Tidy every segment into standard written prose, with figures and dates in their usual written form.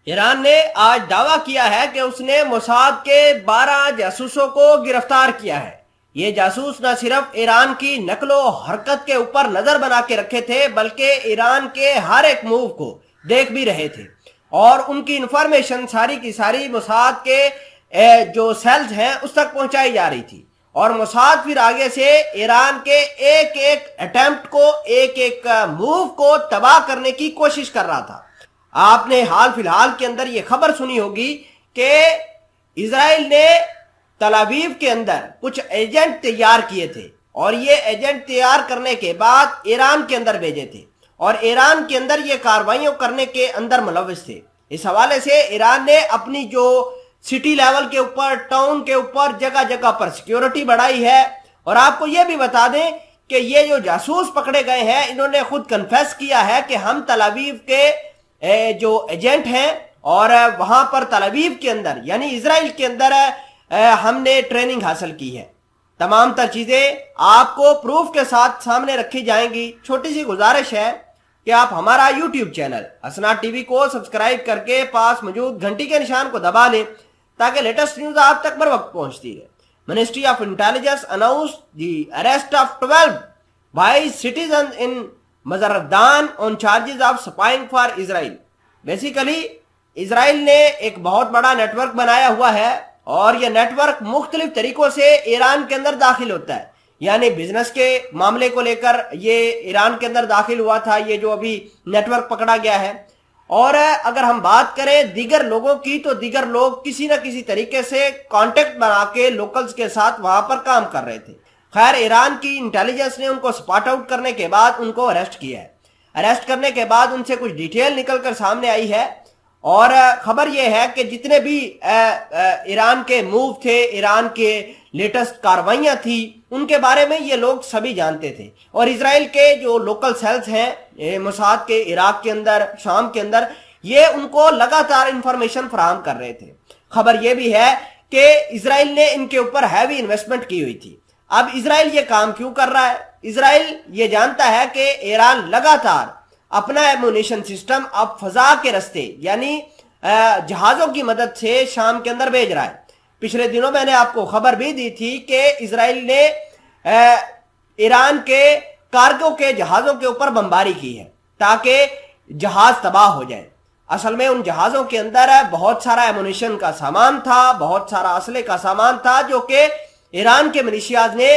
ایران نے آج دعویٰ کیا ہے کہ اس نے موساد کے 12 جاسوسوں کو گرفتار کیا ہے۔ یہ جاسوس نہ صرف ایران کی نقل و حرکت کے اوپر نظر بنا کے رکھے تھے بلکہ ایران کے ہر ایک موو کو دیکھ بھی رہے تھے، اور ان کی انفارمیشن ساری کی ساری موساد کے جو سیلز ہیں اس تک پہنچائی جا رہی تھی، اور موساد پھر آگے سے ایران کے ایک ایک اٹیمپٹ کو، ایک ایک موو کو تباہ کرنے کی کوشش کر رہا تھا۔ آپ نے حال فی الحال کے اندر یہ خبر سنی ہوگی کہ اسرائیل نے تل ابیب کے اندر کچھ ایجنٹ تیار کیے تھے، اور یہ ایجنٹ تیار کرنے کے بعد ایران کے اندر بھیجے تھے، اور ایران کے اندر یہ کارروائیوں کرنے کے اندر ملوث تھے۔ اس حوالے سے ایران نے اپنی جو سٹی لیول کے اوپر، ٹاؤن کے اوپر جگہ جگہ پر سیکیورٹی بڑھائی ہے۔ اور آپ کو یہ بھی بتا دیں کہ یہ جو جاسوس پکڑے گئے ہیں انہوں نے خود کنفیس کیا ہے کہ ہم تل ابیب کے جو ایجنٹ ہیں، اور وہاں پر تل ابیب کے اندر یعنی اسرائیل کے اندر ہم نے ٹریننگ حاصل کی ہے۔ تمام تر چیزیں آپ کو پروف کے ساتھ سامنے رکھی جائیں گی۔ چھوٹی سی گزارش ہے کہ آپ ہمارا یوٹیوب چینل اسناد ٹی وی کو سبسکرائب کر کے پاس موجود گھنٹی کے نشان کو دبا لیں تاکہ لیٹسٹ نیوز آپ تک بر وقت پہنچتی رہے۔ Ministry of intelligence announced the arrest of 12 vice citizens in Mazandaran on charges of spying for Israel۔ Basically Israel نے ایک بہت بڑا نیٹ ورک بنایا ہوا ہے، اور یہ نیٹ ورک مختلف طریقوں سے ایران کے اندر داخل ہوتا ہے۔ یعنی بزنس کے معاملے کو لے کر یہ ایران کے اندر داخل ہوا تھا، یہ جو ابھی نیٹ ورک پکڑا گیا ہے۔ اور اگر ہم بات کریں دیگر لوگوں کی تو دیگر لوگ کسی نہ کسی طریقے سے کانٹیکٹ بنا کے لوکلز کے ساتھ وہاں پر کام کر رہے تھے۔ خیر، ایران کی انٹیلیجنس نے ان کو سپاٹ آؤٹ کرنے کے بعد ان کو اریسٹ کیا ہے۔ اریسٹ کرنے کے بعد ان سے کچھ ڈیٹیل نکل کر سامنے آئی ہے، اور خبر یہ ہے کہ جتنے بھی ایران کے موو تھے، ایران کے لیٹسٹ کاروائیاں تھی، ان کے بارے میں یہ لوگ سبھی جانتے تھے، اور اسرائیل کے جو لوکل سیلز ہیں موساد کے عراق کے اندر، شام کے اندر، یہ ان کو لگاتار انفارمیشن فراہم کر رہے تھے۔ خبر یہ بھی ہے کہ اسرائیل نے ان کے اوپر ہیوی انویسٹمنٹ کی ہوئی تھی۔ اب اسرائیل یہ کام کیوں کر رہا ہے؟ اسرائیل یہ جانتا ہے کہ ایران لگاتار اپنا ایمونیشن سسٹم اب فضا کے رستے یعنی جہازوں کی مدد سے شام کے اندر بھیج رہا ہے۔ پچھلے دنوں میں نے آپ کو خبر بھی دی تھی کہ اسرائیل نے ایران کے کارگو کے جہازوں کے اوپر بمباری کی ہے تاکہ جہاز تباہ ہو جائے۔ اصل میں ان جہازوں کے اندر بہت سارا ایمونیشن کا سامان تھا، بہت سارا اسلحے کا سامان تھا جو کہ ایران کے ملیشیاز نے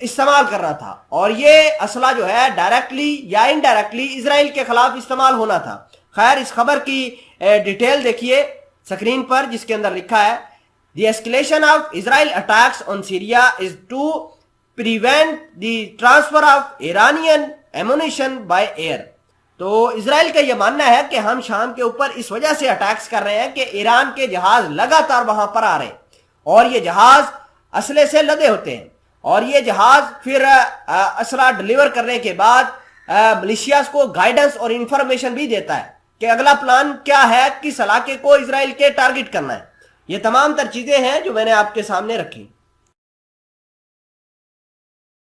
استعمال کرنا تھا، اور یہ اسلحہ جو ہے ڈائریکٹلی یا انڈائریکٹلی اسرائیل کے خلاف استعمال ہونا تھا۔ خیر، اس خبر کی ڈیٹیل دیکھیے سکرین پر، جس کے اندر لکھا ہے The escalation of Israel attacks on Syria is to prevent the transfer of Iranian ammunition by air۔ تو اسرائیل کا یہ ماننا ہے کہ ہم شام کے اوپر اس وجہ سے اٹیکس کر رہے ہیں کہ ایران کے جہاز لگاتار وہاں پر آ رہے ہیں، اور یہ جہاز اسلحے سے لدے ہوتے ہیں، اور یہ جہاز پھر اسلحہ ڈلیور کرنے کے بعد ملیشیاز کو گائیڈنس اور انفارمیشن بھی دیتا ہے کہ اگلا پلان کیا ہے، کس علاقے کو اسرائیل کے ٹارگٹ کرنا ہے۔ یہ تمام تر چیزیں ہیں جو میں نے آپ کے سامنے رکھی۔